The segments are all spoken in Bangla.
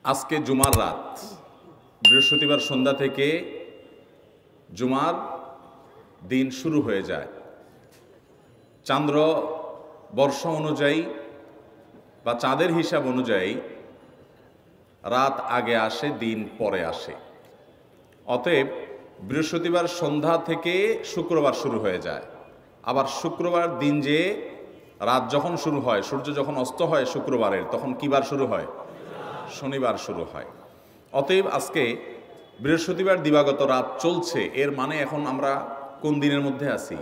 আজকে জুমার রাত, বৃহস্পতিবার সন্ধ্যা থেকে জুমার দিন শুরু হয়ে যায়। চান্দ্র বর্ষ অনুযায়ী বা চাঁদের হিসাব অনুযায়ী রাত আগে আসে, দিন পরে আসে। অতএব বৃহস্পতিবার সন্ধ্যা থেকে শুক্রবার শুরু হয়ে যায়। আবার শুক্রবার দিন যে রাত যখন শুরু হয়, সূর্য যখন অস্ত হয় শুক্রবারের, তখন কি বার শুরু হয়? শনিবার শুরু হয়। অতএব আজকে বৃহস্পতিবার দিবাগত রাত চলছে, এর মানে এখন আমরা কোন দিনের মধ্যে আছি?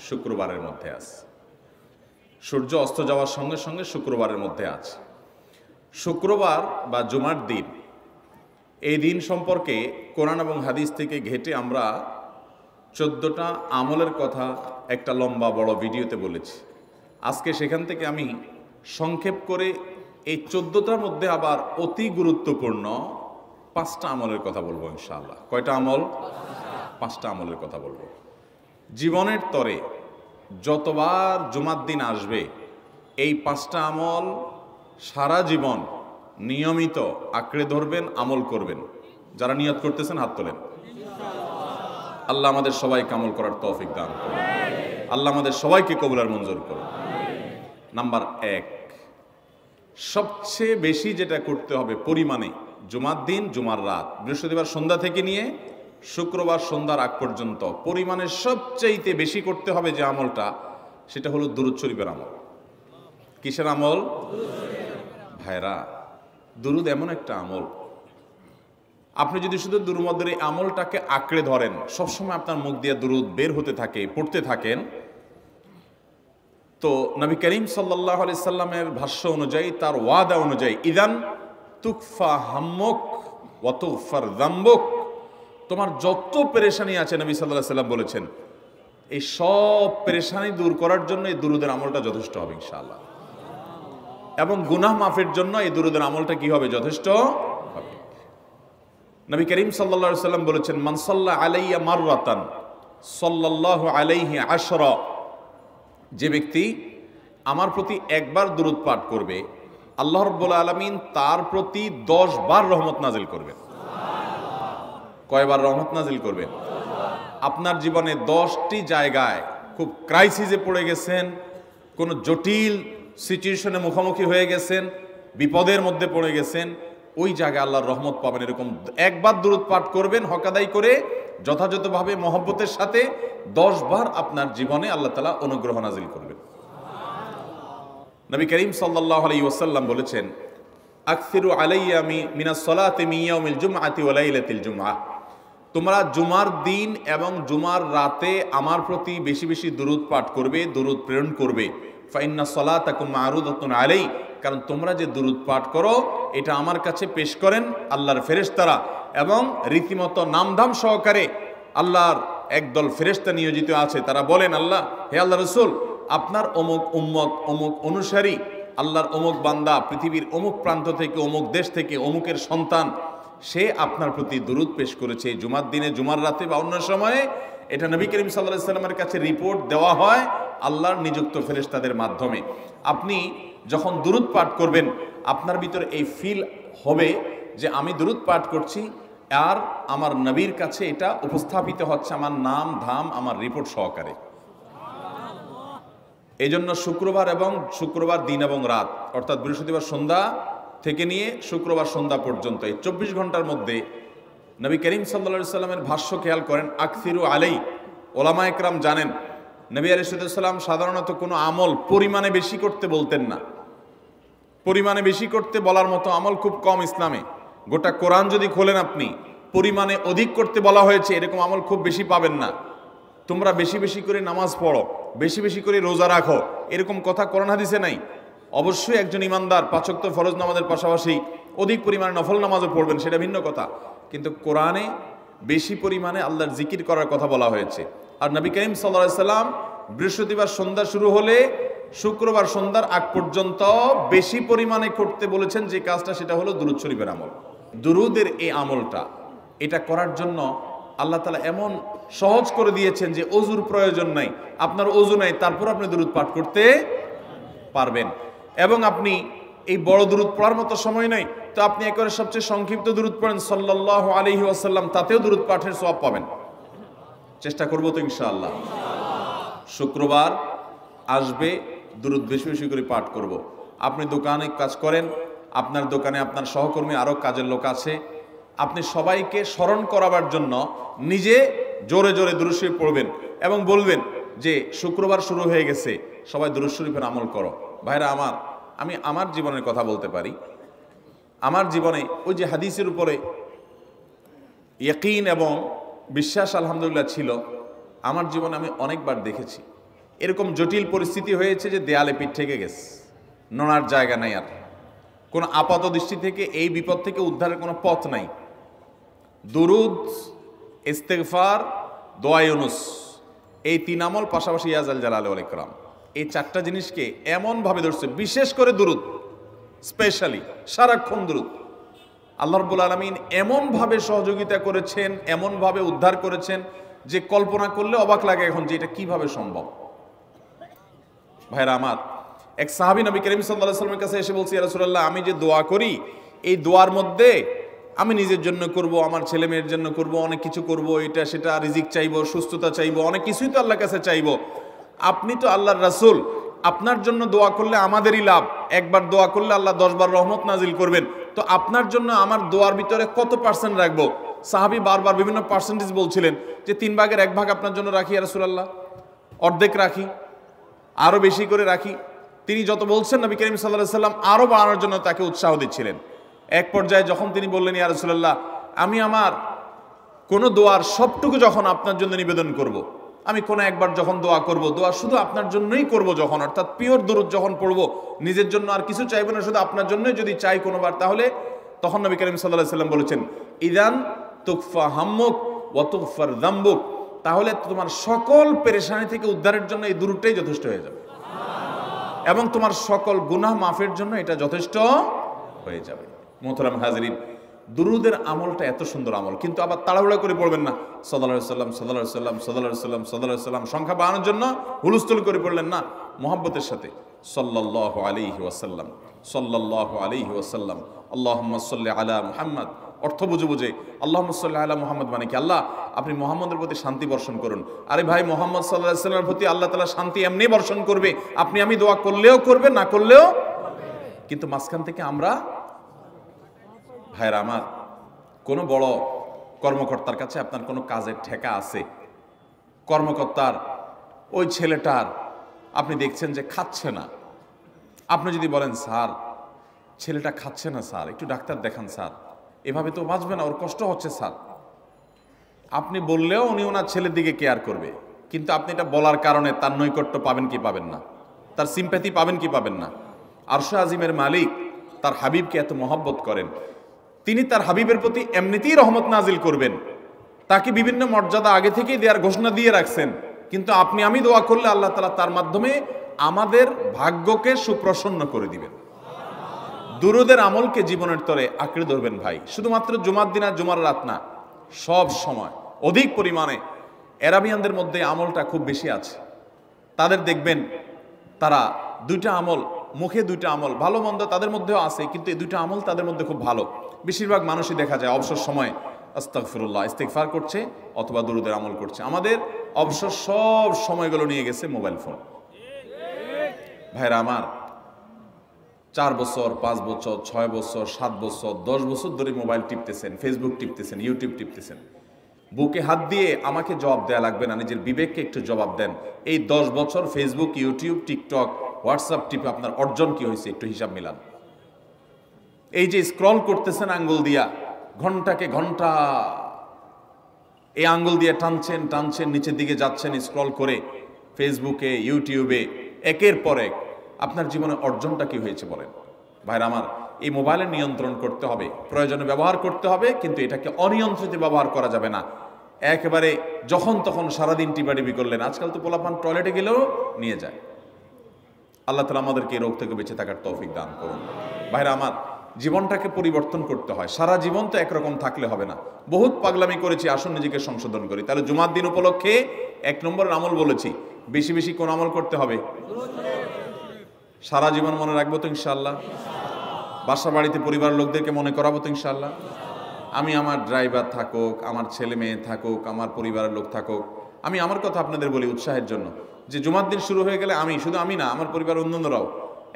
শুক্রবারের মধ্যে আছি। সূর্য অস্ত যাওয়ার সঙ্গে সঙ্গে শুক্রবারের মধ্যে আছে। শুক্রবার বা জুমার দিন, এই দিন সম্পর্কে কোরআন এবং হাদিস থেকে ঘেঁটে আমরা 14টা আমলের কথা একটা লম্বা বড় ভিডিওতে বলেছি। আজকে সেখান থেকে আমি সংক্ষেপ করে এই 14টার মধ্যে আবার অতি গুরুত্বপূর্ণ 5টা আমলের কথা বলবো ইনশাআল্লাহ। কয়টা আমল? 5টা আমলের কথা বলবো। জীবনের তরে যতবার জুমার দিন আসবে, এই 5টা আমল সারা জীবন নিয়মিত আঁকড়ে ধরবেন, আমল করবেন। যারা নিয়ত করতেছেন হাত তোলেন। আল্লাহ আমাদের সবাইকে আমল করার তৌফিক দান করুন। আল্লাহ আমাদের সবাইকে কবুল আর মঞ্জুর করুন। নাম্বার 1, সবচেয়ে বেশি যেটা করতে হবে পরিমাণে, জুমার দিন জুমার রাত বৃহস্পতিবার সন্ধ্যা থেকে নিয়ে শুক্রবার সন্ধ্যার আগ পর্যন্ত পরিমাণে সবচাইতে বেশি করতে হবে যে আমলটা, সেটা হলো দুরূদ শরীফের আমল। কিসের আমল? ভাইরা, দুরূদ এমন একটা আমল, আপনি যদি শুধু দুরূদের এই আমলটাকে আঁকড়ে ধরেন, সবসময় আপনার মুখ দিয়ে দুরূদ বের হতে থাকে, পড়তে থাকেন, তো নবী করিম সাল্লাল্লাহু আলাইহি সাল্লামের ভাষ্য অনুযায়ী, তার ওয়াদা অনুযায়ী, ইদান তুকফা হাম্মুক ওয়া তুগফার যামবুক, তোমার যত পেরেশানি আছে নবী সাল্লাল্লাহু আলাইহি সাল্লাম বলেছেন, এই সব পেরেশানি দূর করার জন্য এই দুরূদের আমলটা যথেষ্ট হবে ইনশাআল্লাহ। এবং গুনাহ মাফের জন্য এই দুরূদের আমলটা কি হবে? যথেষ্ট হবে। নবী করিম সাল্লাল্লাহু আলাইহি সাল্লাম বলেছেন, মান সাল্লা আলাইয়া মাররাতান সাল্লাল্লাহু আলাইহি আশরা, যে ব্যক্তি আমার প্রতি একবার দুরূদ পাঠ করবে, আল্লাহ রাব্বুল আলামিন তার প্রতি 10 বার রহমত নাজিল করবেন। কয়বার রহমত নাজিল করবেন? আপনার জীবনে 10টি জায়গায় খুব ক্রাইসিসে পড়ে গেছেন, কোনো জটিল সিচুয়েশনে মুখোমুখি হয়ে গেছেন, বিপদের মধ্যে পড়ে গেছেন, ওই জায়গায় আল্লাহর রহমত পাবেন। এরকম একবার দুরূদ পাঠ করবেন হক আদায় করে, যথাযথভাবে মহব্বতের সাথে 10 বার আপনার জীবনে আল্লাহ তাআলা অনুগ্রহ নাজিল করবেন। নবী করিম সাল্লাল্লাহু আলাইহি ওয়াসাল্লাম বলেছেন, আকসিরু আলাইয়া মিনাস সালাতি মিন ইয়াউমিল জুমআতি ওয়া লাইলাতিল জুমআহ, তোমরা জুমার দিন এবং জুমার রাতে আমার প্রতি বেশি বেশি দুরূদ পাঠ করবে, দুরূদ প্রেরণ করবে। ফাইন্না সালাতাকুম মারুদাতুন আলাই, কারণ তোমরা যে দুরূদ পাঠ করো এটা আমার কাছে পেশ করেন আল্লাহর ফেরেশতারা, এবং রীতিমতো নামধাম সহকারে আল্লাহর একদল ফেরেশতা নিয়োজিত আছে। তারা বলেন, আল্লাহ, হে আল্লাহ রাসূল, আপনার অমুক উম্মত, অমুক অনুসারী, আল্লাহর অমুক বান্দা পৃথিবীর অমুক প্রান্ত থেকে, অমুক দেশ থেকে, অমুকের সন্তান, সে আপনার প্রতি দুরূদ পেশ করেছে জুমার দিনে, জুমার রাতে বা অন্য সময়ে। এটা নবী করিম সাল্লাল্লাহু আলাইহি সাল্লামের কাছে রিপোর্ট দেওয়া হয় আল্লাহর নিযুক্ত ফেরেশতাদের মাধ্যমে। আপনি যখন দুরূদ পাঠ করবেন, আপনার ভিতরে এই ফিল হবে যে আমি দুরূদ পাঠ করছি আর আমার নবীর কাছে এটা উপস্থাপিত হচ্ছে আমার নাম ধাম, আমার রিপোর্ট সহকারে। এই জন্য শুক্রবার এবং শুক্রবার দিন এবং রাত, অর্থাৎ বৃহস্পতিবার সন্ধ্যা থেকে নিয়ে শুক্রবার সন্ধ্যা পর্যন্ত এই 24 ঘন্টার মধ্যে নবী করিম সাল্লাল্লাহু আলাইহি সাল্লামের ভাষ্য খেয়াল করেন, আকসিরু আলাই। ওলামা একরাম জানেন, নবী আলাইহিস সালাম সাধারণত কোনো আমল পরিমাণে বেশি করতে বলতেন না। পরিমাণে বেশি করতে বলার মতো আমল খুব কম ইসলামে। গোটা কোরআন যদি খোলেন আপনি, পরিমাণে অধিক করতে বলা হয়েছে এরকম আমল খুব বেশি পাবেন না। তোমরা বেশি বেশি করে নামাজ পড়ো, বেশি বেশি করে রোজা রাখো, এরকম কথা কোরআন হাদিসে নাই। অবশ্যই একজন ইমানদার 5 ওয়াক্ত ফরজ নামাজের পাশাপাশি অধিক পরিমাণে নফল নামাজও পড়বেন, সেটা ভিন্ন কথা। কিন্তু কোরআনে বেশি পরিমাণে আল্লাহর জিকির করার কথা বলা হয়েছে। আর নবী করিম সাল্লাল্লাহু আলাইহি সাল্লাম বৃহস্পতিবার সন্ধ্যা শুরু হলে শুক্রবার সন্ধ্যার আগ পর্যন্ত বেশি পরিমাণে করতে বলেছেন যে কাজটা, সেটা হলো দুরূদ শরীফের আমল। দুরূদের এই আমলটা, এটা করার জন্য আল্লাহ তাআলা এমন সহজ করে দিয়েছেন যে ওযুর প্রয়োজন নাই। আপনার ওযু নাই, তারপর আপনি দুরূদ পাঠ করতে পারবেন। এবং আপনি এই বড় দুরূদ পড়ার মতো সময় নাই, তো আপনি একেবারে সবচেয়ে সংক্ষিপ্ত দুরূদ পড়েন সাল্লাল্লাহু আলাইহি ওয়াসাল্লাম, তাতেও দুরূদ পাঠের সওয়াব পাবেন। চেষ্টা করব তো ইনশাআল্লাহ। শুক্রবার আসবে, দুরূদ বেশি বেশি করে পাঠ করব। আপনি দোকানে কাজ করেন, আপনার দোকানে আপনার সহকর্মী আরও কাজের লোক আছে, আপনি সবাইকে স্মরণ করাবার জন্য নিজে জোরে জোরে দুরূদ শরীফ পড়বেন এবং বলবেন যে শুক্রবার শুরু হয়ে গেছে, সবাই দুরূদ শরীফের আমল করো। ভাইরা আমার, আমি আমার জীবনের কথা বলতে পারি। আমার জীবনে ওই যে হাদিসের উপরে ইয়াকিন এবং বিশ্বাস আলহামদুলিল্লাহ ছিল, আমার জীবনে আমি অনেকবার দেখেছি এরকম জটিল পরিস্থিতি হয়েছে যে দেয়ালে পিঠ থেকে গেছে, নড়ার জায়গা নাই, আর কোনো আপাত দৃষ্টি থেকে এই বিপদ থেকে উদ্ধারের কোনো পথ নাই। দুরুদ, ইস্তেগফার, দোয়া ইউনুস, এই তিন আমল পাশাপাশি ইয়াজাল জালাল ওয়াল ইকরাম, এই চারটা জিনিসকে এমনভাবে ধরছে, বিশেষ করে দুরুদ, স্পেশালি সারাক্ষণ দুরুদ। আল্লাহ রাব্বুল আলামিন এমনভাবে সহযোগিতা করেছেন, এমনভাবে উদ্ধার করেছেন যে কল্পনা করলে অবাক লাগে এখন যে এটা কিভাবে সম্ভব। ভাইরা আমার, এক সাহাবী নবী করিম সাল্লাল্লাহু আলাইহি ওয়াসাল্লামের কাছে এসে বলছে, ইয়া রাসূলুল্লাহ, আমি যে দোয়া করি এই দোয়ার মধ্যে আমি নিজের জন্য করব, আমার ছেলে মেয়ের জন্য করব, অনেক কিছু করব, এটা সেটা, রিজিক চাইবো, সুস্থতা চাইবো, অনেক কিছুই তো আল্লাহর কাছে চাইবো। আপনি তো আল্লাহর রাসূল, আপনার জন্য দোয়া করলে আমাদেরই লাভ, একবার দোয়া করলে আল্লাহ 10 বার রহমত নাজিল করবেন, তো আপনার জন্য আমার দোয়ার ভিতরে কত পার্সেন্ট রাখবো? সাহাবী বারবার বিভিন্ন পার্সেন্টেজ বলছিলেন যে 3 ভাগের 1 ভাগ আপনার জন্য রাখি ইয়া রাসূলুল্লাহ, অর্ধেক রাখি, আরো বেশি করে রাখি। তিনি যত বলছেন নবী করিম সাল্লাল্লাহু আলাইহি ওয়াসাল্লাম আরো বাড়ানোর জন্য তাকে উৎসাহ দিচ্ছিলেন। এক পর্যায়ে যখন তিনি বললেন, ইয়া রাসূলুল্লাহ, আমি আমার কোন দোয়ার সবটুকু যখন আপনার জন্য নিবেদন করব, আমি কোনো একবার যখন দোয়া করব, দোয়া শুধু আপনার জন্যই করব যখন, অর্থাৎ পিওর দুরূদ যখন পড়ব, নিজের জন্য আর কিছু চাইবো না, শুধু আপনার জন্যই যদি চাই কোনোবার, তাহলে তখন নবী করিম সাল্লাল্লাহু আলাইহি ওয়াসাল্লাম বলেছেন, ইদান তুকফা হাম্মুক ওয়া তুগফার যামবুক, তাহলে তোমার সকল পেরেশানি থেকে উদ্ধারের জন্য এই দুরূদটাই যথেষ্ট হয়ে যাবে এবং তোমার সকল গুনাহ মাফের জন্য এটা যথেষ্ট হয়ে যাবে। মোহতারাম হাজরিন, দুরুদের আমলটা এত সুন্দর আমল, কিন্তু আবার তাড়াহুড়া করে পড়বেন না, সাল্লাল্লাহু আলাইহি ওয়াসাল্লাম সাল্লাল্লাহু আলাইহি ওয়াসাল্লাম সাল্লাল্লাহু আলাইহি ওয়াসাল্লাম সাল্লাল্লাহু আলাইহি ওয়াসাল্লাম সংখ্যা বাড়ানোর জন্য হুলস্থুল করে পড়লেন না, মুহাব্বতের সাথে সাল্লাল্লাহু আলাইহি ওয়াসাল্লাম সাল্লাল্লাহু আলাইহি ওয়াসাল্লাম আল্লাহুম্মা সাল্লি আলা মুহাম্মদ, অর্থ বুঝে বুঝে আল্লাহুম্মা সাল্লি আলা মুহাম্মদ মানে কি, আল্লাহ আপনি মুহাম্মদের প্রতি শান্তি বর্ষণ করুন। আরে ভাই, মুহাম্মদ সাল্লাল্লাহু আলাইহি ওয়াসাল্লামের প্রতি আল্লাহ তাআলা শান্তি এমনি বর্ষণ করবে, আপনি আমি দোয়া করলেও করবে, না করলেও। কিন্তু মাঝখান থেকে আমরা, ভাইরা আমার, কোনো বড় কর্মকর্তার কাছে আপনার কোনো কাজের ঠেকা আছে, কর্মকর্তার ওই ছেলেটার আপনি দেখছেন যে খাচ্ছে না, আপনি যদি বলেন, স্যার ছেলেটা খাচ্ছে না স্যার, একটু ডাক্তার দেখান স্যার, এভাবে তো বাঁচবে না, ওর কষ্ট হচ্ছে স্যার, আপনি বললেও উনি ওনার ছেলের দিকে কেয়ার করবে, কিন্তু আপনি এটা বলার কারণে তার নৈকট্য পাবেন কি পাবেন না, তার সিম্প্যাথি পাবেন কি পাবেন না। আরশে আজিমের মালিক তার হাবিবকে এত মহব্বত করেন, তিনি তার হাবিবের প্রতি এমনিতেই রহমত নাজিল করবেন, তাকে বিভিন্ন মর্যাদা আগে থেকেই দেওয়ার ঘোষণা দিয়ে রাখছেন, কিন্তু আপনি আমি দোয়া করলে আল্লাহ তাআলা তার মাধ্যমে আমাদের ভাগ্যকে সুপ্রসন্ন করে দিবেন। দুরুদের আমলকে জীবনের তরে আঁকড়ে ধরবেন ভাই, শুধুমাত্র জুমার দিন আর জুমার রাত না, সব সময় অধিক পরিমাণে। এরাবিয়ানদের মধ্যে আমলটা খুব বেশি আছে, তাদের দেখবেন তারা দুইটা আমল, মুখে দুইটা আমল, ভালো মন্দ তাদের মধ্যেও আছে, কিন্তু এই দুইটা আমল তাদের মধ্যে খুব ভালো। বেশিরভাগ মানুষই দেখা যায় অবসর সময় আস্তাগফিরুল্লাহ, ইস্তিগফার করছে অথবা দুরুদের আমল করছে। আমাদের অবসর সব সময়গুলো নিয়ে গেছে মোবাইল ফোন। ভাইরা আমার, 4 বছর 5 বছর 6 বছর 7 বছর 10 বছর ধরে মোবাইল টিপতেছেন, ফেসবুক টিপতেছেন, ইউটিউব টিপতেছেন। বুকে হাত দিয়ে আমাকে জবাব দেয়া লাগবে না, নিজের বিবেককে একটু জবাব দেন। এই 10 বছর ফেসবুক, ইউটিউব, টিকটক, হোয়াটসঅ্যাপ টিপে আপনার অর্জন কি হয়েছে একটু হিসাব মিলান। এই যে স্ক্রল করতেছেন আঙ্গুল দিয়া, ঘন্টাকে ঘন্টা এই আঙ্গুল দিয়ে টানছেন টানছেন, নিচের দিকে যাচ্ছেন স্ক্রল করে ফেসবুকে, ইউটিউবে, একের পর এক, আপনার জীবনে অর্জনটা কি হয়েছে বলেন? ভাইরা আমার, এই মোবাইলের নিয়ন্ত্রণ করতে হবে, প্রয়োজনে ব্যবহার করতে হবে, কিন্তু এটাকে অনিয়ন্ত্রিত ব্যবহার করা যাবে না। একেবারে যখন তখন সারাদিন টিপাটিপি করলেন, আজকাল তো পোলাপান টয়লেটে গেলেও নিয়ে যায়। আল্লাহ তাআলা আমাদেরকে এই রোগ থেকে বেঁচে থাকার তৌফিক দান করুন। ভাইরা আমার, জীবনটাকে পরিবর্তন করতে হয়, সারা জীবন তো একরকম থাকলে হবে না। বহুত পাগলামি করেছি, আসুন নিজেকে সংশোধন করি। তাহলে জুমার দিন উপলক্ষে 1 নম্বরের আমল বলেছি, বেশি বেশি কোন আমল করতে হবে? সারা জীবন মনে রাখবো তো ইনশাআল্লাহ? বাসা বাড়িতে পরিবারের লোকদেরকে মনে করাবো তো ইনশাআল্লাহ। আমি আমার ড্রাইভার থাকুক, আমার ছেলে মেয়ে থাকুক, আমার পরিবারের লোক থাকুক, আমি আমার কথা আপনাদের বলি উৎসাহের জন্য, যে জুমার দিন শুরু হয়ে গেলে শুধু আমি না, আমার পরিবারের অন্যান্যরাও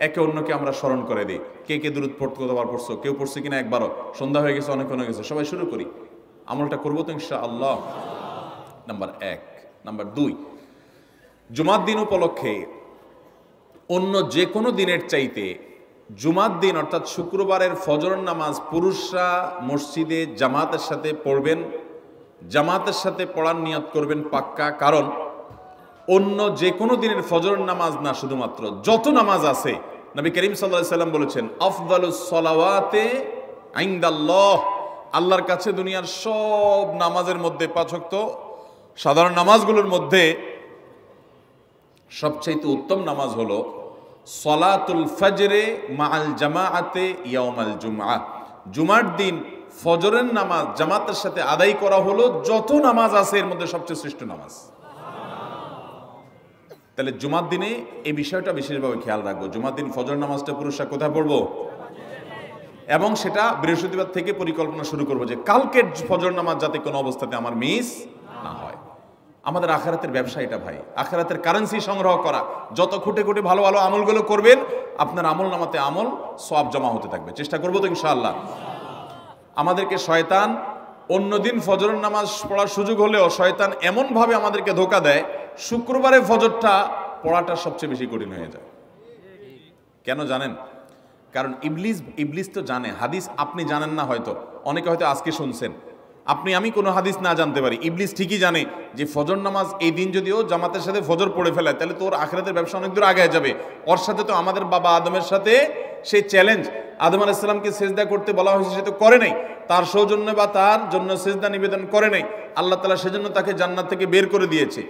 একে অন্যকে আমরা স্মরণ করে দিই। কে কে দুরূদ পড়তে কতবার পড়ছো, কেউ পড়ছে কিনা একবারও, সন্ধ্যা হয়ে গেছে, অনেক হয়ে গেছে, সবাই শুরু করি, আমলটা করবো তো ইনশাআল্লাহ। নাম্বার 1। নাম্বার 2, জুমার দিন উপলক্ষে অন্য যে কোনো দিনের চাইতে জুমার দিন অর্থাৎ শুক্রবারের ফজর নামাজ পুরুষরা মসজিদে জামাতের সাথে পড়বেন, জামাতের সাথে পড়ার নিয়ত করবেন পাক্কা। কারণ অন্য যে কোনো দিনের ফজর নামাজ না, শুধুমাত্র যত নামাজ আছে, নবী করিম সাল্লাল্লাহু আলাইহি সাল্লাম বলেছেন আফদালুস সালাওয়াতে ইনদাল্লাহ, আল্লাহর কাছে দুনিয়ার সব নামাজের মধ্যে 5 ওয়াক্ত সাধারণ নামাজগুলোর মধ্যে সবচেয়ে উত্তম নামাজ হলো সলাতুল ফজরে মাআল জামাআতে ইয়াউমাল জুমআহ, জুমার দিন ফজরের নামাজ জামাতের সাথে আদায় করা হলো যত নামাজ আছে এর মধ্যে সবচেয়ে শ্রেষ্ঠ নামাজ। তাহলে জুমার দিনে এই বিষয়টা বিশেষভাবে খেয়াল রাখবো। জুমার দিন ফজর নামাজটা পুরুষরা কোথায় পড়বো, এবং সেটা বৃহস্পতিবার থেকে পরিকল্পনা শুরু করবো যে কালকের ফজর নামাজ যাতে কোনো অবস্থাতে আমার মিস না হয়। আমাদের আখিরাতের ব্যবসা এটা ভাই, আখিরাতের কারেন্সি সংগ্রহ করা। যত খুঁটে খুঁটে ভালো ভালো আমলগুলো করবেন, আপনার আমল নামাতে আমল সওয়াব জমা হতে থাকবে। চেষ্টা করবো তো ইনশাআল্লাহ। আমাদেরকে শয়তান অন্যদিন ফজরের নামাজ পড়ার সুযোগ হলেও শয়তান এমনভাবে আমাদেরকে ধোঁকা দেয়, শুক্রবারে ফজরটা পড়াটা সবচেয়ে বেশি কঠিন হয়ে যায়। কেন জানেন? কারণ ইবলিস তো জানে হাদিস, আপনি জানেন না, হয়তো অনেকে হয়তো আজকে শুনছেন, আমি কোনো হাদিস না জানতে পারি, ইবলিস ঠিকই জানে যে ফজর নামাজ এই দিন যদিও জামাতের সাথে ফজর পড়ে ফেলে তাহলে তোর আখিরাতের ব্যবসা অনেক দূর আগে যাবে। ওর সাথে তো আমাদের বাবা আদমের সাথে সেই চ্যালেঞ্জ, আদম আলাইহিস সালামকে সিজদা করতে বলা হয়েছে, সে তো করে নাই, তার সৌজন্য বা তার জন্য সিজদা নিবেদন করে নাই, আল্লাহ তাআলা সেজন্য তাকে জান্নাত থেকে বের করে দিয়েছে।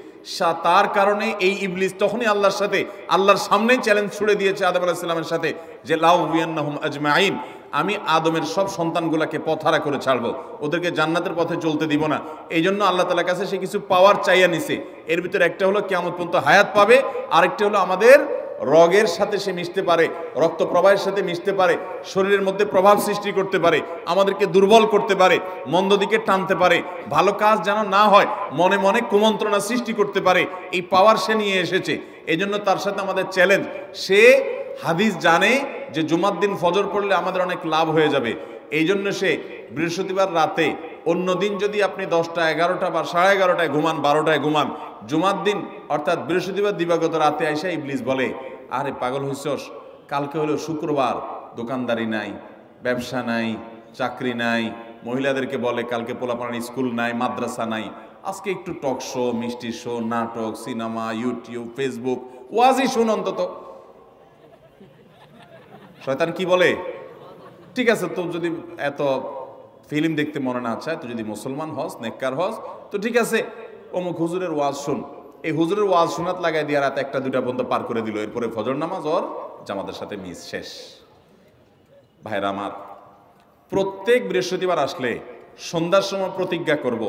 তার কারণে এই ইবলিস তখনই আল্লাহর সাথে, আল্লাহর সামনেই চ্যালেঞ্জ ছুড়ে দিয়েছে আদম আলাইহিস সালামের সাথে যে লাউ বিয়ান্নাহুম আজমাইন, আমি আদমের সব সন্তানগুলোকে পথহারা করে ছাড়বো, ওদেরকে জান্নাতের পথে চলতে দিব না। এই জন্য আল্লাহ তাআলার কাছে সে কিছু পাওয়ার চাইয়া নিছে। এর ভিতরে একটা হলো কিয়ামত পর্যন্ত হায়াত পাবে, আরেকটা হলো আমাদের রগের সাথে সে মিশতে পারে, রক্ত প্রবাহের সাথে মিশতে পারে, শরীরের মধ্যে প্রভাব সৃষ্টি করতে পারে, আমাদেরকে দুর্বল করতে পারে, মন্দ দিকে টানতে পারে, ভালো কাজ যেন না হয় মনে মনে কুমন্ত্রণা সৃষ্টি করতে পারে। এই পাওয়ার সে নিয়ে এসেছে। এই জন্য তার সাথে আমাদের চ্যালেঞ্জ। সে হাদিস জানে যে জুমার দিন ফজর পড়লে আমাদের অনেক লাভ হয়ে যাবে। এই জন্য সে বৃহস্পতিবার রাতে, অন্য দিন যদি আপনি 10টা 11টা বা 11:30টায় ঘুমান, 12টায় ঘুমান, জুমার দিন অর্থাৎ বৃহস্পতিবার দিবাগত রাতে আইসা ইবলিস বলে, আরে পাগল হইছস, কালকে হলো শুক্রবার, দোকানদারি নাই, ব্যবসা নাই, চাকরি নাই, মহিলাদেরকে বলে কালকে পোলাপানের স্কুল নাই, মাদ্রাসা নাই, আজকে একটু টক শো, মিষ্টি শো, নাটক, সিনেমা, ইউটিউব, ফেসবুক, ওয়াজই শুন অন্তত। শয়তান কি বলে? ঠিক আছে, তো যদি এত ফিল্ম দেখতে মনে না চায়, তো যদি মুসলমান হস, নেককার হস, তো ঠিক আছে, অমুক হুজুরের ওয়াজ শুন। এই হুজুরের ওয়াজ শোনাত লাগাই দিয়ে রাত 1টা 2টা পর্যন্ত পার করে দিল। এরপরে ফজর নামাজ ওর জামাতের সাথে মিস শেষ। ভাইরা আমার, প্রত্যেক বৃহস্পতিবার আসলে সন্ধ্যার সময় প্রতিজ্ঞা করব,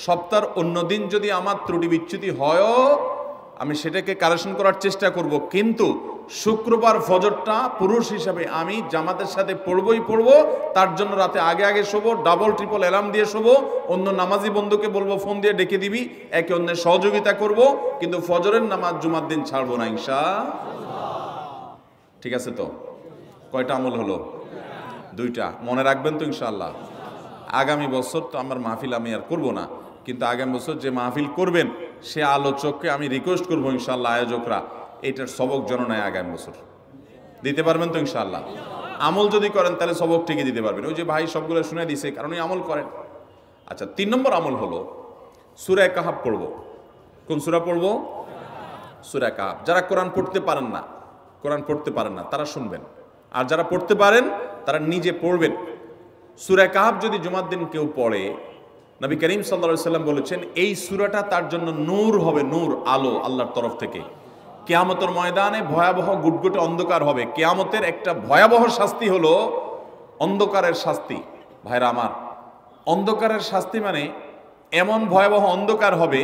সপ্তাহের অন্য দিন যদি আমার ত্রুটি বিচ্যুতি হয়ও আমি সেটাকে কারেকশন করার চেষ্টা করব, কিন্তু শুক্রবার ফজরটা পুরুষ হিসাবে আমি জামাতের সাথে পড়বই পড়বো। তার জন্য রাতে আগে আগে শোবো, ডাবল ট্রিপল অ্যালার্ম দিয়ে শোবো, অন্য নামাজি বন্ধুকে বলবো ফোন দিয়ে ডেকে দিবি, একে অন্যের সহযোগিতা করব, কিন্তু ফজরের নামাজ জুমার দিন ছাড়বো না ইনশাআল্লাহ। ঠিক আছে তো? কয়টা আমল হলো? 2টা। মনে রাখবেন তো ইনশাআল্লাহ? আগামী বছর তো আমার মাহফিল আমি আর করব না, কিন্তু আগামী বছর যে মাহফিল করবেন সে আলোচককে আমি রিকোয়েস্ট করবো ইনশাআল্লাহ, আয়োজকরা এটার সবক জননায় আগামী বছর দিতে পারবেন তো ইনশাআল্লাহ? আমল যদি করেন তাহলে সবক ঠিকই দিতে পারবেন। ওই যে ভাই সবগুলো শুনে দিছে, কারণ এই আমল করেন। আচ্ছা, 3 নম্বর আমল হলো সূরা কাহাফ পড়ব। কোন সূরা পড়ব? সূরা কাহাফ। যারা কোরআন পড়তে পারেন না তারা শুনবেন, আর যারা পড়তে পারেন তারা নিজে পড়বেন। সূরা কাহাফ যদি জুমার দিন কেউ পড়ে, নবী করিম সাল্লাল্লাহু আলাইহি সাল্লাম বলেছেন এই সূরাটা তার জন্য নূর হবে, নূর, আলো আল্লাহর তরফ থেকে। কিয়ামতের ময়দানে ভয়াবহ গুটগুটে অন্ধকার হবে। কিয়ামতের একটা ভয়াবহ শাস্তি হলো অন্ধকারের শাস্তি। ভাইরা আমার, অন্ধকারের শাস্তি মানে এমন ভয়াবহ অন্ধকার হবে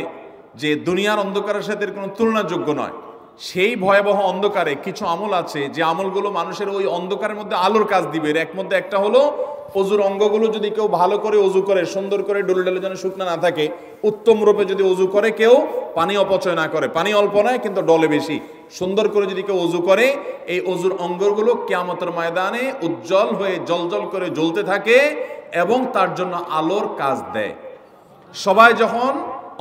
যে দুনিয়ার অন্ধকারের সাথে কোনো তুলনাযোগ্য নয়। সেই ভয়াবহ অন্ধকারে কিছু আমল আছে যে আমলগুলো মানুষের ওই অন্ধকারের মধ্যে আলোর কাজ দিবে। এর মধ্যে একটা হলো অজুর অঙ্গগুলো যদি কেউ ভালো করে অজু করে, সুন্দর করে ডলে ডলে যেন শুকনা না থাকে, উত্তম রূপে যদি অজু করে, কেউ পানি অপচয় না করে, পানি অল্প নয় কিন্তু ডলে বেশি, সুন্দর করে যদি কেউ অজু করে, এই অজুর অঙ্গগুলো কিয়ামতের ময়দানে উজ্জ্বল হয়ে জলজল করে জ্বলতে থাকে এবং তার জন্য আলোর কাজ দেয়। সবাই যখন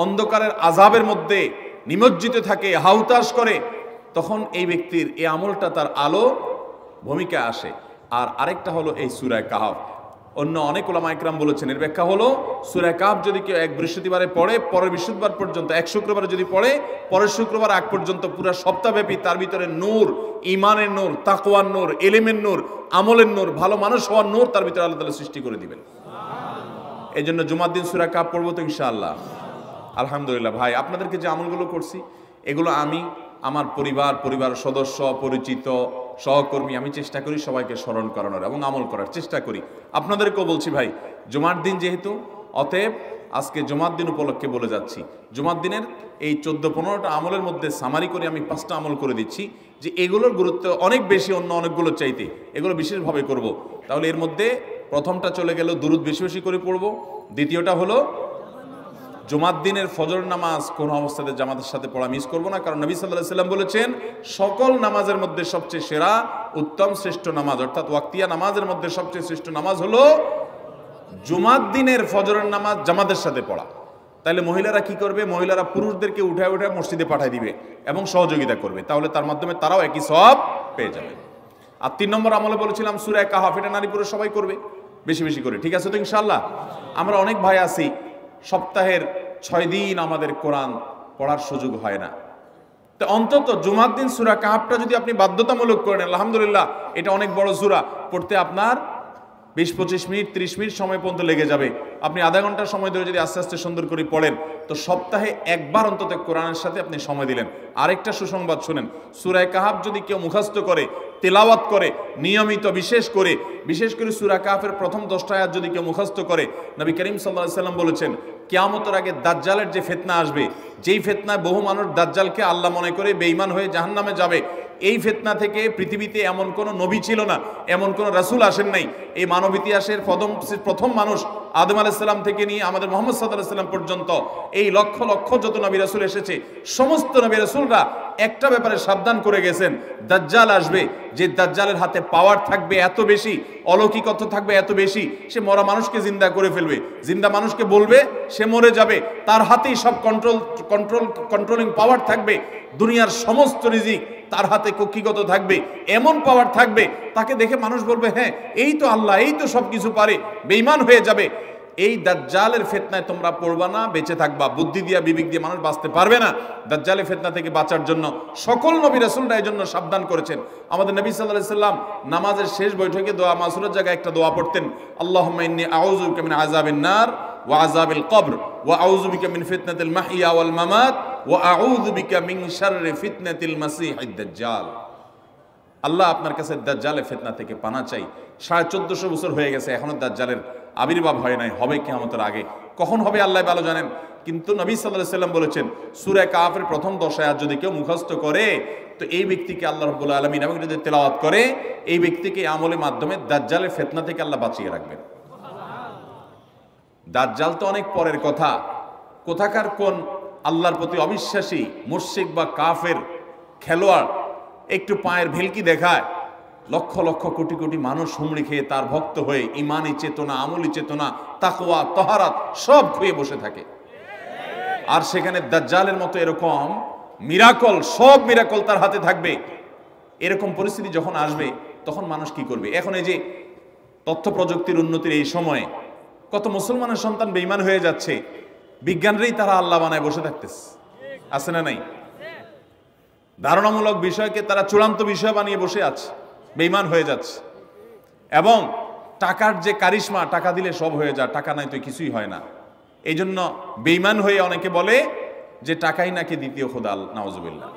অন্ধকারের আযাবের মধ্যে নিমজ্জিত থাকে, হাউতাশ করে, তখন এই ব্যক্তির এই আমলটা তার আলো ভূমিকা আসে। আর আরেকটা হলো এই সূরা কাহফ। অন্য অনেক উলামা ইকরাম বলেছেন এর ব্যাখ্যা হলো সূরা কাহফ যদি কেউ এক বৃহস্পতিবারে পড়ে, পরের বৃহস্পতিবার পর্যন্ত, এক শুক্রবারে যদি পড়ে, পরের শুক্রবার আগ পর্যন্ত পুরো সপ্তাহব্যাপী তার ভিতরে নূর, ঈমানের নূর, তাকওয়ার নূর, ইলমের নূর, আমলের নূর, ভালো মানুষ হওয়ার নূর তার ভিতরে আল্লাহ তাআলা সৃষ্টি করে দিবেন। এই জন্য জুমার দিন সূরা কাহফ পড়বো তো ইনশাআল্লাহ। আলহামদুলিল্লাহ ভাই, আপনাদেরকে যে আমলগুলো করছি এগুলো আমি, আমার পরিবার সদস্য, পরিচিত, সহকর্মী, আমি চেষ্টা করি সবাইকে স্মরণ করানোর এবং আমল করার চেষ্টা করি। আপনাদেরকেও বলছি ভাই, জুমার দিন যেহেতু, অতএব আজকে জুমার দিন উপলক্ষে বলে যাচ্ছি, জুমার দিনের এই 14-15টা আমলের মধ্যে সামারি করে আমি 5টা আমল করে দিচ্ছি যে এগুলোর গুরুত্ব অনেক বেশি অন্য অনেকগুলো চাইতে, এগুলো বিশেষভাবে করব। তাহলে এর মধ্যে প্রথমটা চলে গেল দুরুদ বেশি বেশি করে পড়ব। দ্বিতীয়টা হলো জুমার দিনের ফজর নামাজ কোন অবস্থাতে জামাতের সাথে পড়া মিস করব না, কারণ নবী সাল্লাল্লাহু আলাইহি সাল্লাম বলেছেন সকল নামাজের মধ্যে সবচেয়ে সেরা, উত্তম, শ্রেষ্ঠ নামাজ, অর্থাৎ ওয়াক্তিয়া নামাজের মধ্যে সবচেয়ে শ্রেষ্ঠ নামাজ হলো জুমার দিনের ফজরের নামাজ জামাতের সাথে পড়া। তাহলে মহিলারা কি করবে? মহিলারা পুরুষদেরকে উঠায় উঠায় মসজিদে পাঠিয়ে দিবে এবং সহযোগিতা করবে, তাহলে তার মাধ্যমে তারাও একই সওয়াব পেয়ে যাবে। আর 3 নম্বর আমলে বলেছিলাম সূরা কাহফ, এটা নারী পুরুষ সবাই করবে বেশি বেশি করে, ঠিক আছে তো ইনশাআল্লাহ? আমরা অনেক ভাই আছি সপ্তাহের 6 দিন আমাদের কোরআন পড়ার সুযোগ হয় না, তো অন্তত জুমার দিন সূরা কাহফটা যদি আপনি বাধ্যতামূলক করেন, আলহামদুলিল্লাহ, এটা অনেক বড় সূরা, পড়তে আপনার 20-25 মিনিট 30 মিনিট সময় পর্যন্ত লেগে যাবে। আপনি আধা ঘন্টা সময় ধরে যদি আস্তে আস্তে সুন্দর করে পড়েন, তো সপ্তাহে একবার অন্তত কোরআনের সাথে আপনি সময় দিলেন। আরেকটা সুসংবাদ শুনেন, সূরা কাহফ যদি কেউ মুখস্থ করে, তেলাওয়াত করে নিয়মিত, বিশেষ করে সূরা কাহফের প্রথম 10টা আয়াত যদি কেউ মুখস্থ করে, নবী করিম সাল্লাল্লাহু আলাইহি সাল্লাম বলেছেন কিয়ামতের আগে দাজ্জালের যে ফিতনা আসবে, যেই ফিতনায় বহু মানুষ দাজ্জালকে আল্লাহ মনে করে বেঈমান হয়ে জাহান্নামে যাবে, এই ফিতনা থেকে পৃথিবীতে এমন কোন নবী ছিল না, এমন কোন রাসূল আসেন নাই। এই মানব ইতিহাসের প্রথম মানুষ আদম আলাইহিস সালাম থেকে নিয়ে আমাদের মুহাম্মদ সাল্লাল্লাহু আলাইহি সাল্লাম পর্যন্ত এই লক্ষ লক্ষ যত নবী রাসূল এসেছে, সমস্ত নবী রাসূলরা একটা ব্যাপারে সাবধান করে গেছেন, দাজ্জাল আসবে, যে দাজ্জালের হাতে পাওয়ার থাকবে এত বেশি, অলৌকিকত্ব থাকবে এত বেশি, সে মরা মানুষকে জিন্দা করে ফেলবে, জিন্দা মানুষকে বলবে সে মরে যাবে, তার হাতেই সব কন্ট্রোলিং পাওয়ার থাকবে, দুনিয়ার সমস্ত রিজিক তার হাতে কক্ষিগত থাকবে, এমন পাওয়ার থাকবে তাকে দেখে মানুষ বলবে হ্যাঁ এই তো আল্লাহ, এই তো সব কিছু পারে, বেঈমান হয়ে যাবে। এই দাজ্জালের ফিতনায় তোমরা পড়বা না, বেঁচে থাকবা। বুদ্ধি দিয়া বিবেক দিয়ে মানুষ বাঁচতে পারবে না। দাজ্জালের ফিতনা থেকে বাঁচার জন্য সকল নবী রাসূলরা এই জন্য সাবধান করেছেন। আমাদের নবী সাল্লাল্লাহু আলাইহি সাল্লাম নামাজের শেষ বৈঠকে দোয়া মাসুরের জায়গায় একটা দোয়া পড়তেন, আল্লাহুম্মা ইন্নী আউযু বিকা মিন আযাবিন নার ওয়া আযাবিল কবর ওয়া আউযু বিকা মিন ফিতনাতিল মাহইয়া ওয়াল মামাত ওয়া আউযু বিকা মিন শাররি ফিতনাতিল মাসীহিদ দাজ্জাল। আল্লাহ আপনার কাছে দাজ্জালের ফিতনা থেকে পানা চাই। 1450 বছর হয়ে গেছে, এখনো দাজ্জালের আবির্ভাব হয় নাই, হবে কিয়ামতের আগে। কখন হবে আল্লাহ ভালো জানেন। কিন্তু নবী সাল্লাল্লাহু আলাইহি সাল্লাম বলেছেন সূরা কাহফের প্রথম 10 আয়াত যদি কেউ মুখস্থ করে, তো এই ব্যক্তিকে আল্লাহ রাব্বুল আলামিন এবং যদি তেলাওয়াত করে, এই ব্যক্তিকে আমলের মাধ্যমে দাজ্জালের ফিতনা থেকে আল্লাহ বাঁচিয়ে রাখবেন। দাজ্জাল তো অনেক পরের কথা, কোথাকার কোন আল্লাহর প্রতি অবিশ্বাসী মুশরিক বা কাফের খেলোয়াড় একটু পায়ের ভেলকি দেখায়, লক্ষ লক্ষ কোটি কোটি মানুষ হুমড়ি খেয়ে তার ভক্ত হয়ে ইমানি চেতনা, আমলি চেতনা, তাকওয়া, তাহারাত সব খুঁয়ে বসে থাকে। আর সেখানে দাজ্জালের মতো এরকম মিরাকল, সব মিরাকল তার হাতে থাকবে। এরকম পরিস্থিতি যখন আসবে তখন মানুষ কি করবে? এখন এই যে তথ্য প্রযুক্তির উন্নতির এই সময়ে কত মুসলমানের সন্তান বেঈমান হয়ে যাচ্ছে, বিজ্ঞানরেই তারা আল্লাহ বানায় বসে থাকতেছে, আছে না নাই? ধারণামূলক বিষয়কে তারা চূড়ান্ত বিষয় বানিয়ে বসে আছে, বেঈমান হয়ে যাচ্ছে। এবং টাকার যে কারিশমা, টাকা দিলে সব হয়ে যায়, টাকা নাই তো কিছুই হয় না। এই জন্য বেঈমান হয়ে অনেকে বলে যে টাকাই নাকি দ্বিতীয় খোদা, নাউজুবিল্লাহ।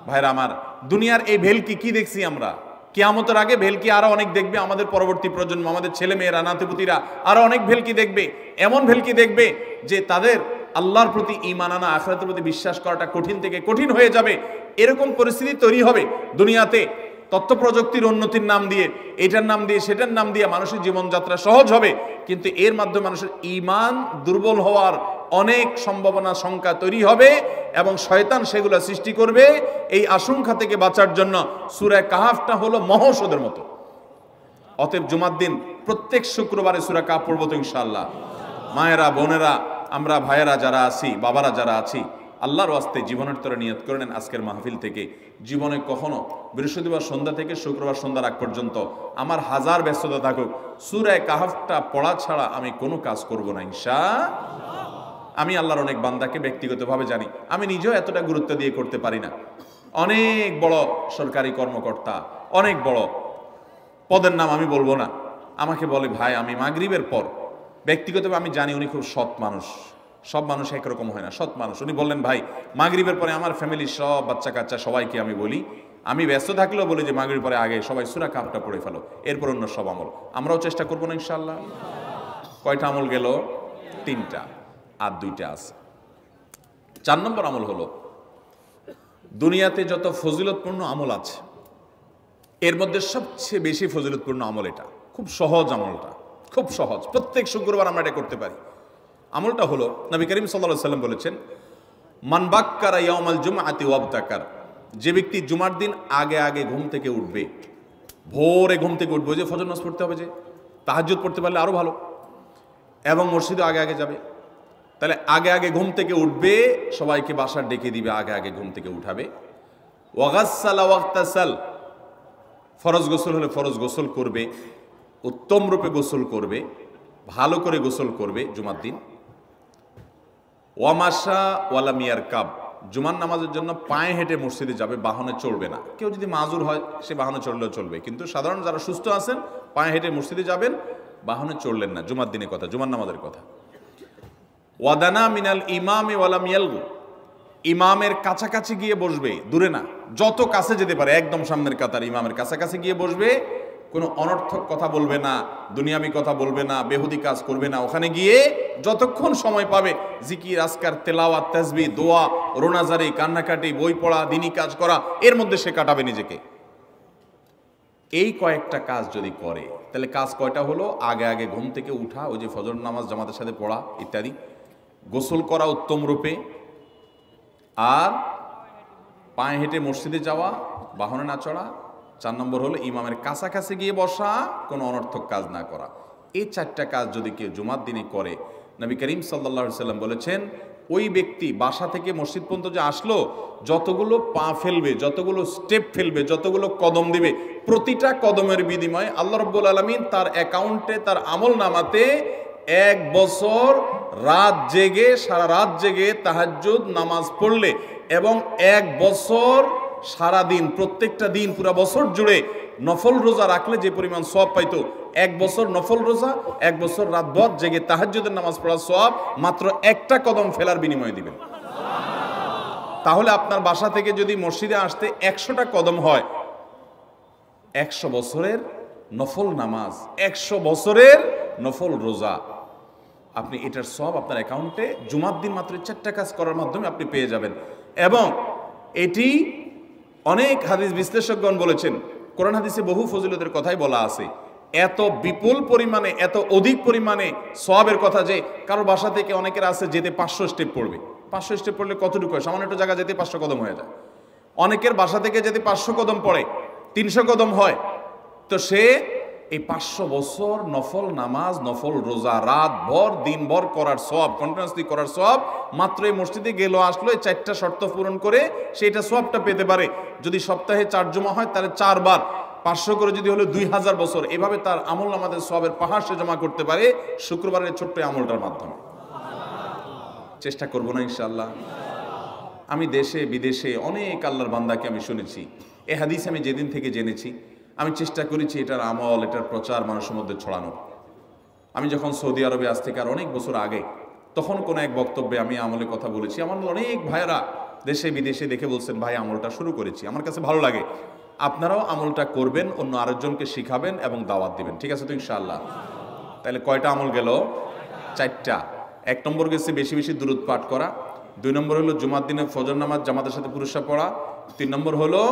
ভাইরা আমার, দুনিয়ার এই ভেলকি কি দেখছি আমরা, কিয়ামতের আগে ভেলকি আরো অনেক দেখবে আমাদের পরবর্তী প্রজন্ম, আমাদের ছেলে মেয়েরা, নাতিপুতিরা আরো অনেক ভেলকি দেখবে। এমন ভেলকি দেখবে যে তাদের আল্লাহর প্রতি ঈমান আনা, আখিরাতের প্রতি বিশ্বাস করাটা কঠিন থেকে কঠিন হয়ে যাবে। এরকম পরিস্থিতি তৈরি হবে দুনিয়াতে। তথ্য প্রযুক্তির উন্নতির নাম দিয়ে, এটার নাম দিয়ে, সেটার নাম দিয়ে মানুষের জীবনযাত্রা সহজ হবে, কিন্তু এর মাধ্যমে মানুষের ঈমান দুর্বল হওয়ার অনেক সম্ভাবনা, সংখ্যা তৈরি হবে এবং শয়তান সেগুলো সৃষ্টি করবে। এই আশঙ্কা থেকে বাঁচার জন্য সূরা কাহাফটা হলো মহৌষধের মতো। অতএব জুমার দিন প্রত্যেক শুক্রবারে সূরা কাহাফ পড়ব তো ইনশাআল্লাহ। মায়েরা, বোনেরা, আমরা ভাইয়েরা যারা আছি, বাবারা যারা আছি, আল্লাহর ওয়াস্তে জীবনের তরে নিয়ত করে নেন আজকের মাহফিল থেকে, জীবনে কখনো বৃহস্পতিবার সন্ধ্যা থেকে শুক্রবার সন্ধ্যার আগ পর্যন্ত আমার হাজার ব্যস্ততা থাকুক, সূরা কাহাফটা পড়া ছাড়া আমি কোনো কাজ করব না ইনশাআল্লাহ। আমি আল্লাহর অনেক বান্দাকে ব্যক্তিগতভাবে জানি, আমি নিজেও এতটা গুরুত্ব দিয়ে করতে পারি না। অনেক বড় সরকারি কর্মকর্তা, অনেক বড় পদের নাম আমি বলবো না, আমাকে বলে ভাই আমি মাগরিবের পর, ব্যক্তিগতভাবে আমি জানি উনি খুব সৎ মানুষ, সব মানুষ একরকম হয় না, সৎ মানুষ। উনি বললেন ভাই মাগরিবের পরে আমার ফ্যামিলির সব বাচ্চা কাচ্চা সবাইকে আমি বলি, আমি ব্যস্ত থাকলেও বলি যে মাগরিবের পরে আগে সবাই সূরা কাহাফটা পড়ে ফেলো, এরপর অন্য সব আমল। আমরাও চেষ্টা করবো না ইনশাআল্লাহ। কয়টা আমল গেল? 3টা, আর 2টা আছে। 4 নম্বর আমল হলো, দুনিয়াতে যত ফজিলতপূর্ণ আমল আছে এর মধ্যে সবচেয়ে বেশি ফজিলতপূর্ণ আমল এটা। খুব সহজ আমলটা, খুব সহজ, প্রত্যেক শুক্রবার আমরা এটা করতে পারি। আমলটা হলো, নবী করিম সাল্লাল্লাহু আলাইহি সাল্লাম বলেছেন, মান বাক্কারা ইয়াউমাল জুমআতি ওয়াবতাকার, যে ব্যক্তি জুমার দিন আগে আগে ঘুম থেকে উঠবে, ভোরে ঘুম থেকে উঠবে, যে ফজর নামাজ পড়তে হবে, যে তাহাজ্জুদ পড়তে পারলে আরো ভালো, এবং মসজিদে আগে আগে যাবে, তাহলে আগে আগে ঘুম থেকে উঠবে, সবাইকে বাসার ডেকে দিবে, আগে আগে ঘুম থেকে উঠাবে। ওয়াগাসসালা ওয়াগতাসাল, ফরজ গোসল হলে ফরজ গোসল করবে, উত্তম রূপে গোসল করবে, ভালো করে গোসল করবে জুমার দিন। ওয়ামাশা ওয়ালাম ইয়ারকাব, জুমার নামাজের জন্য পায়ে হেঁটে মসজিদে যাবে, বাহনে চড়বে না। কেউ যদি মাজুর হয় সে বাহনে চড়লেও চলবে, কিন্তু সাধারণ যারা সুস্থ আছেন পায়ে হেঁটে মসজিদে যাবেন, বাহনে চড়লেন না। জুমার দিনের কথা, জুমার নামাজের কথা। ওয়াদানা মিনাল ইমামে ওয়ালাম ইয়ালগু, ইমামের কাছাকাছি গিয়ে বসবে, দূরে না, যত কাছে যেতে পারে, একদম সামনের কাতার ইমামের কাছাকাছি গিয়ে বসবে, কোনো অনর্থক কথা বলবে না, দুনিয়াবি কথা বলবে না, বেহুদি কাজ করবে না। ওখানে গিয়ে যতক্ষণ সময় পাবে জিকির, আজকার, তেলাওয়াত, তাসবিহ, দোয়া, রোনাজারি, কান্নাকাটি, বই পড়া, দিনী কাজ করা, এর মধ্যে সে কাটাবে নিজেকে। এই কয়েকটা কাজ যদি করে তাহলে কাজ কয়টা হলো? আগে আগে ঘুম থেকে উঠা, ওই যে ফজর নামাজ জামাতের সাথে পড়া ইত্যাদি, গোসল করা উত্তম রূপে, আর পায়ে হেঁটে মসজিদে যাওয়া, বাহনে না চড়া। 4 নম্বর হলো ইমামের কাছাকাছি গিয়ে বসা, কোনো অনর্থক কাজ না করা। এই 4টা কাজ যদি কেউ জুমার দিনে করে, নবী করিম সাল্লাল্লাহু আলাইহি সাল্লাম বলেছেন, ওই ব্যক্তি বাসা থেকে মসজিদ পর্যন্ত যে আসলো, যতগুলো পা ফেলবে, যতগুলো স্টেপ ফেলবে, যতগুলো কদম দিবে, প্রতিটা কদমের বিনিময়ে আল্লাহ রাব্বুল আলামিন তার অ্যাকাউন্টে, তার আমল নামাতে 1 বছর রাত জেগে, সারা রাত জেগে তাহাজ্জুদ নামাজ পড়লে, এবং 1 বছর সারা দিন, প্রত্যেকটা দিন পুরা বছর জুড়ে নফল রোজা রাখলে যে পরিমাণ সওয়াব পাইতো, 1 বছর নফল রোজা, 1 বছর রাতভর জেগে তাহাজ্জুদের নামাজ পড়ার সওয়াব মাত্র একটা কদম ফেলার বিনিময়ে দিবেন। তাহলে আপনার বাসা থেকে যদি মসজিদে আসতে 100টা কদম হয়, 100 বছরের নফল নামাজ, 100 বছরের নফল রোজা, আপনি এটার সওয়াব আপনার অ্যাকাউন্টে জুমার দিন মাত্র 4টা কাজ করার মাধ্যমে আপনি পেয়ে যাবেন। এবং এটি অনেক হাদিস বিশ্লেষকগণ বলেছেন, কোরআন হাদিসে বহু ফজিলতের কথাই বলা আছে, এত বিপুল পরিমাণে, এত অধিক পরিমাণে সওয়াবের কথা যে কারো বাসা থেকে অনেকের আছে যেতে 500 স্টেপ পড়বে। 500 স্টেপ পড়লে কতটুকু হয়? সামান্য একটু জায়গা যেতে 500 কদম হয়ে যায়। অনেকের বাসা থেকে যেতে 500 কদম পড়ে 300 কদম হয়। তো সে এই 500 বছর নফল নামাজ, নফল রোজা, রাত ভর দিন ভর করার সওয়াব, কন্টিনিউয়াসলি করার সওয়াব মাত্র এই মসজিদে গেল আসলো, এই 4টা শর্ত পূরণ করে সেটা সওয়াবটা পেতে পারে। যদি সপ্তাহে 4 জমা হয় তাহলে 4 বার 500 করে যদি হলো 2000 বছর, এভাবে তার আমল আমাদের সওয়াবের পাহাড় সে জমা করতে পারে শুক্রবারের ছোট্ট আমলটার মাধ্যমে। চেষ্টা করব না ইনশাআল্লাহ। আমি দেশে বিদেশে অনেক আল্লাহর বান্দাকে আমি শুনেছি, এই হাদিস আমি যেদিন থেকে জেনেছি আমি চেষ্টা করেছি এটার আমল, এটার প্রচার মানুষের মধ্যে ছড়ানোর। আমি যখন সৌদি আরবে আজ থেকে আর অনেক বছর আগে, তখন কোনো এক বক্তব্যে আমি আমলের কথা বলেছি। আমার অনেক ভাইয়েরা দেশে বিদেশে দেখে বলছেন, ভাই আমলটা শুরু করেছি, আমার কাছে ভালো লাগে, আপনারাও আমলটা করবেন, অন্য আরেকজনকে শিখাবেন এবং দাওয়াত দিবেন। ঠিক আছে তো ইনশাআল্লাহ? তাহলে কয়টা আমল গেল? 4টা। এক নম্বর গেছে বেশি বেশি দুরূদ পাঠ করা, 2 নম্বর হলো জুমার দিনে ফজর নামাজ জামাতের সাথে পুরুষরা পড়া, 3 নম্বর হলো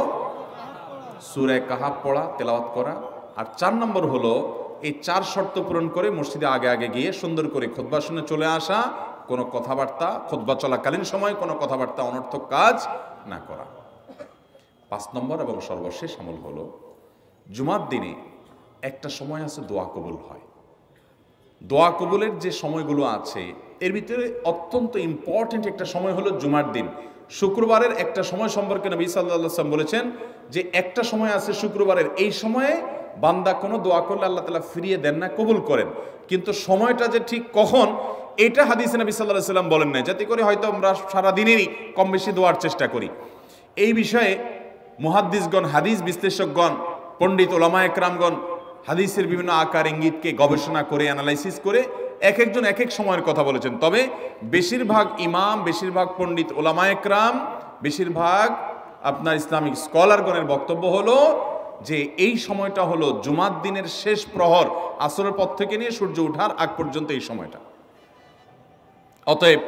সূরা কাহাফ পড়া তেলাওয়াত করা, আর 4 নম্বর হলো এই 4 শর্ত পূরণ করে মসজিদে আগে আগে গিয়ে সুন্দর করে খুতবা শুনে চলে আসা, কোনো কথাবার্তা খুতবা চলাকালীন সময় কোনো কথাবার্তা অনর্থক কাজ না করা। 5 নম্বর এবং সর্বশেষ আমল হলো জুমার দিনে একটা সময় আছে দোয়া কবুল হয়। দোয়া কবুলের যে সময়গুলো আছে এর ভিতরে অত্যন্ত ইম্পর্টেন্ট একটা সময় হলো জুমার দিন। শুক্রবারের একটা সময় সম্পর্কে নবী সাল্লাল্লাহু আলাইহি ওয়াসাল্লাম বলেছেন যে একটা সময় আছে শুক্রবারের, এই সময়ে বান্দা কোনো দোয়া করলে আল্লাহ তাআলা ফিরিয়ে দেন না, কবুল করেন। কিন্তু সময়টা যে ঠিক কখন এটা হাদিসে নবী সাল্লাল্লাহু আলাইহি ওয়াসাল্লাম বলেন নাই, যাতে করে হয়তো আমরা সারা দিনেরই কম বেশি দোয়ার চেষ্টা করি। এই বিষয়ে মুহাদ্দিসগণ, হাদিস বিশ্লেষকগণ, পণ্ডিত ওলামা একরামগণ হাদিসের বিভিন্ন আকার ইঙ্গিতকে গবেষণা করে অ্যানালাইসিস করে এক একজন এক এক সময়ের কথা বলেছেন। তবে বেশিরভাগ ইমাম, বেশিরভাগ পণ্ডিত ওলামা একরাম, বেশিরভাগ আপনার ইসলামিক স্কলারগণের বক্তব্য হলো যে এই সময়টা হলো জুমার দিনের শেষ প্রহর, আসরের পর থেকে নিয়ে সূর্য ওঠার আগ পর্যন্ত এই সময়টা। অতএব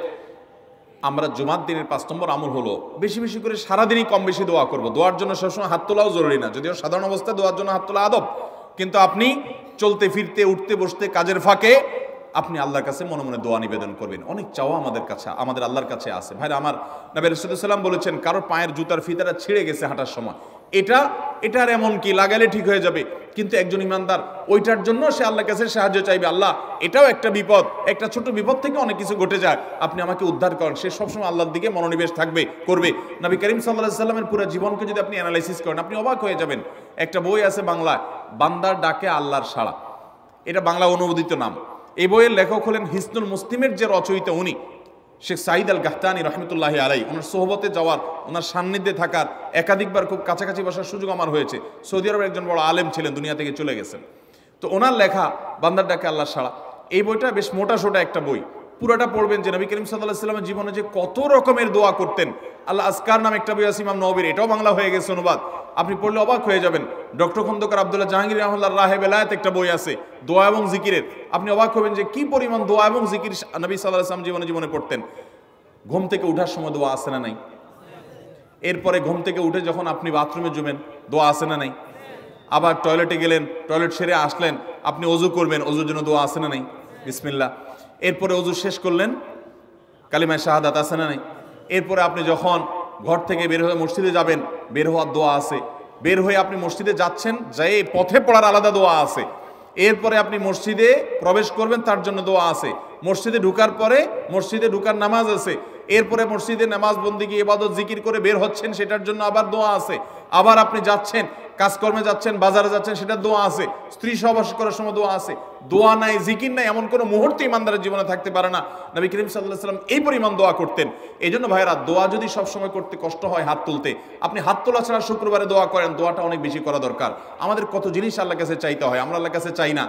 আমরা জুমার দিনের 5 নম্বর আমল হলো বেশি বেশি করে সারাদিনই কম বেশি দোয়া করব। দোয়ার জন্য সবসময় হাত তোলাও জরুরি না, যদিও সাধারণ অবস্থায় দোয়ার জন্য হাত তোলা আদব, কিন্তু আপনি চলতে ফিরতে উঠতে বসতে কাজের ফাঁকে আপনি আল্লাহর কাছে মনে মনে দোয়া নিবেদন করবেন। অনেক চাওয়া আমাদের কাছে, আমাদের আল্লাহর কাছে আছে। ভাইরা আমার, নবী রাসূলুল্লাহ সাল্লাল্লাহু আলাইহি ওয়াসাল্লাম বলেছেন কারোর পায়ের জুতার ফিতাটা ছিঁড়ে গেছে হাঁটার সময়, এটার এমন কি লাগালে ঠিক হয়ে যাবে, কিন্তু একজন ইমানদার ওইটার জন্য সে আল্লাহর কাছে সাহায্য চাইবে, আল্লাহ এটাও একটা বিপদ, একটা ছোট বিপদ থেকে অনেক কিছু ঘটে যায়, আপনি আমাকে উদ্ধার করেন। সে সবসময় আল্লাহর দিকে মনোনিবেশ করবে। নবী করিম সাল্লাল্লাহু আলাইহি ওয়াসাল্লামের পুরো জীবনকে যদি আপনি অ্যানালাইসিস করেন আপনি অবাক হয়ে যাবেন। একটা বই আছে বাংলায়, বান্দার ডাকে আল্লাহর সাড়া, এটা বাংলা অনুবাদিত নাম। এই বইয়ের লেখক হলেন হিসনুল মুসলিমের যে রচয়িতা উনি শেখ সাঈদ আল গাহতানি রহমতুল্লাহি আলাইহি। ওনার সোহবতে যাওয়ার, ওনার সান্নিধ্যে থাকার, একাধিকবার খুব কাছাকাছি বসার সুযোগ আমার হয়েছে। সৌদি আরবের একজন বড় আলেম ছিলেন, দুনিয়া থেকে চলে গেছেন। তো ওনার লেখা বান্দার ডাকে আল্লাহর সাড়া, এই বইটা বেশ মোটা সোটা একটা বই। পুরোটা পড়বেন যে নবী করিম সাল্লাল্লাহু আলাইহি ওয়াসাল্লামের জীবনে যে কত রকমের দোয়া করতেন। আল্লাহ আজকার নামে একটা বই আছে ইমাম নববীর, এটাও বাংলা হয়ে গেছে অনুবাদ, আপনি পড়লে অবাক হয়ে যাবেন। ডক্টর খন্দকার আব্দুল্লাহ জাহাঙ্গীর রাহমাতুল্লাহ রাহে বেলায়েত একটা বই আছে দোয়া এবং জিকিরের, আপনি অবাক হবেন যে কি পরিমাণ দোয়া এবং জিকির নবী সাল্লাল্লাহু আলাইহি ওয়াসাল্লাম জীবনে পড়তেন। ঘুম থেকে উঠার সময় দোয়া আছে না নাই? এরপরে ঘুম থেকে উঠে যখন আপনি বাথরুমে যাবেন দোয়া আছে না নাই? আবার টয়লেটে গেলেন, টয়লেট সেরে আসলেন, আপনি ওযু করবেন, ওযুর জন্য দোয়া আছে না নাই? বিসমিল্লাহ। এরপরে ওযু শেষ করলেন, কালিমায়ে শাহাদাত আছে না নাই? এরপরে আপনি যখন ঘর থেকে বের হয়ে মসজিদে যাবেন, বের হওয়ার দোয়া আছে। বের হয়ে আপনি মসজিদে যাচ্ছেন, যাই পথে পড়ার আলাদা দোয়া আছে। এরপরে আপনি মসজিদে প্রবেশ করবেন, তার জন্য দোয়া আছে। মসজিদে ঢুকার পরে মসজিদে ঢুকার নামাজ আছে। এরপরে মসজিদে নামাজ বন্দিগি ইবাদত জিকির করে বের হচ্ছেন, সেটার জন্য আবার দোয়া আছে। আবার আপনি যাচ্ছেন, কাজকর্মে যাচ্ছেন, বাজারে যাচ্ছেন, সেটার দোয়া আছে। স্ত্রী সহবাস করার সময় দোয়া আছে। দোয়া নাই, জিকির নাই, এমন কোনো মুহূর্তে ইমানদারের জীবনে থাকতে পারে না। নবী করিম সাল্লাল্লাহু আলাইহি ওয়াসাল্লাম এই পরিমাণ দোয়া করতেন। এই জন্য ভাইরা, দোয়া যদি সবসময় করতে কষ্ট হয় হাত তুলতে, আপনি হাত তোলা ছাড়া শুক্রবারে দোয়া করেন, দোয়াটা অনেক বেশি করা দরকার। আমাদের কত জিনিস আল্লাহর কাছে চাইতে হয়, আমরা আল্লাহর কাছে চাই না।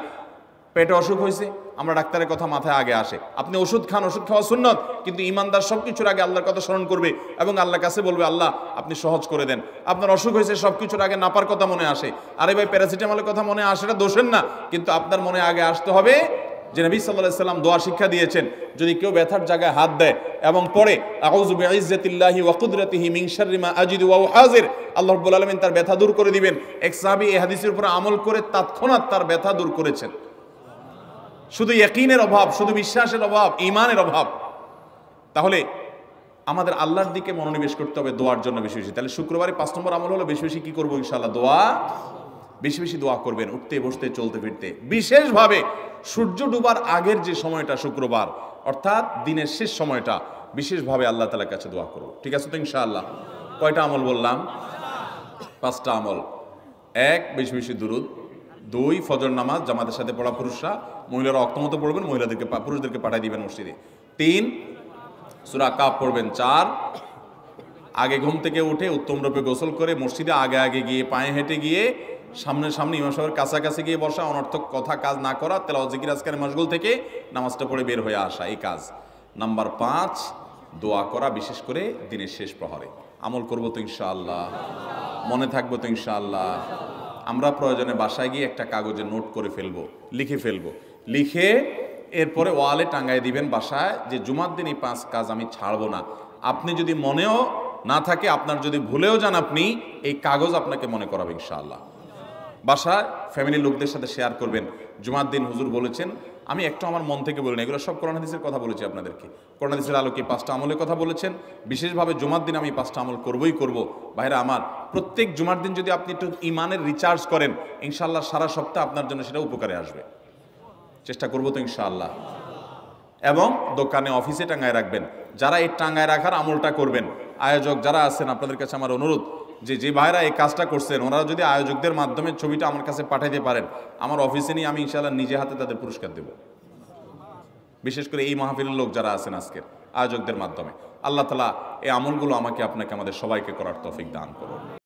পেটে অসুখ হয়েছে, আমরা ডাক্তারের কথা মাথায় আগে আসে, আপনি ওষুধ খান, ওষুধ খাওয়া সুন্নত, কিন্তু ইমানদার সবকিছুর আগে আল্লাহর কথা স্মরণ করবে এবং আল্লাহর কাছে বলবে আল্লাহ আপনি সহজ করে দেন। আপনার অসুখ হয়েছে, সবকিছুর আগে নাপার কথা মনে আসে, আরে ভাই প্যারাসিটামলের কথা মনে আসে, এটা দোষের না, কিন্তু আপনার মনে আগে আসতে হবে যে নবী সাল্লাল্লাহু আলাইহি ওয়াসাল্লাম দোয়া শিক্ষা দিয়েছেন, যদি কেউ ব্যথার জায়গায় হাত দেয় এবং পড়ে আউযু বিইজ্জাতিল্লাহি ওয়া কুদরাতিহি মিন শাররি মা আজিদু ওয়া হাজির, আল্লাহ রাব্বুল আলামিন তার ব্যথা দূর করে দিবেন। এক সাহাবী এই হাদিসের উপর আমল করে তৎক্ষণাৎ তার ব্যথা দূর করেছেন। শুধু ইয়াকিনের অভাব, শুধু বিশ্বাসের অভাব, ঈমানের অভাব। তাহলে আমাদের আল্লাহর দিকে মনোনিবেশ করতে হবে দোয়ার জন্য বেশি বেশি। তাহলে শুক্রবারে 5 নম্বর আমল হলো বেশি বেশি কি করবো ইনশাআল্লাহ? দোয়া। বেশি বেশি দোয়া করবেন, উঠতে বসতে চলতে ফিরতে। বিশেষভাবে সূর্য ডুবার আগের যে সময়টা শুক্রবার, অর্থাৎ দিনের শেষ সময়টা, বিশেষভাবে আল্লাহ তাআলার কাছে দোয়া করব। ঠিক আছে তো ইনশাআল্লাহ? কয়টা আমল বললাম? 5টা আমল। 1, বেশি বেশি দুরূদ। 2, ফজর নামাজ জামাতের সাথে পড়া পুরুষরা, মহিলারা অক্তমতো পড়বেন, পুরুষদেরকে পাঠিয়ে দিবেন মসজিদে। 3, সূরা কাহফ পড়বেন। 4, আগে ঘুম থেকে উঠে উত্তম রূপে গোসল করে মসজিদে আগে আগে গিয়ে পায়ে হেঁটে গিয়ে সামনে ইমাম সাহেবের কাছাকাছি গিয়ে বসা, অনর্থক কথা কাজ না করা, তেলাওয়াত জিকির আজকারে মশগুল থেকে নামাজটা পড়ে বের হয়ে আসা, এই কাজ। নাম্বার 5, দোয়া করা, বিশেষ করে দিনের শেষ প্রহরে। আমল করবো তো ইনশাআল্লাহ? মনে থাকবো তো ইনশাআল্লাহ? আমরা প্রয়োজনে বাসায় গিয়ে একটা কাগজে নোট করে ফেলবো, লিখে ফেলবো, লিখে এরপরে ওয়ালে টাঙ্গাই দিবেন বাসায় যে জুমার দিন এই 5 কাজ আমি ছাড়বো না। আপনি যদি মনেও না থাকে, আপনার যদি ভুলেও যান, আপনি এই কাগজ আপনাকে মনে করাবে ইনশাআল্লাহ। বাসায় ফ্যামিলির লোকদের সাথে শেয়ার করবেন। জুমার দিন হুজুর বলেছেন, আমি একটু আমার মন থেকে বলিনি, এগুলো সব কোরআন হাদিসের কথা বলেছি আপনাদেরকে। কোরআন হাদিসের আলোকে 5টা আমলের কথা বলেছেন, বিশেষভাবে জুমার দিন আমি 5টা আমল করবই করব। ভাইরা আমার, প্রত্যেক জুমার দিন যদি আপনি একটু ইমানের রিচার্জ করেন, ইনশাআল্লাহ সারা সপ্তাহ আপনার জন্য সেটা উপকারে আসবে। চেষ্টা করবো তো ইনশাআল্লাহ। এবং দোকানে অফিসে টাঙ্গায় রাখবেন। যারা এই টাঙ্গায় রাখার আমলটা করবেন, আয়োজক যারা আছেন, আপনাদের কাছে আমার অনুরোধ যে ভাইরা এই কাজটা করছেন, ওনারা যদি আয়োজকদের মাধ্যমে ছবিটা আমার কাছে পাঠাইতে পারেন, আমার অফিসে নিয়ে আমি ইনশাআল্লাহ নিজে হাতে তাদের পুরস্কার দেব। বিশেষ করে এই মাহফিলের লোক যারা আছেন আজকের, আয়োজকদের মাধ্যমে। আল্লাহ তাআলা এই আমলগুলো আমাকে আপনাকে আমাদের সবাইকে করার তৌফিক দান করুন।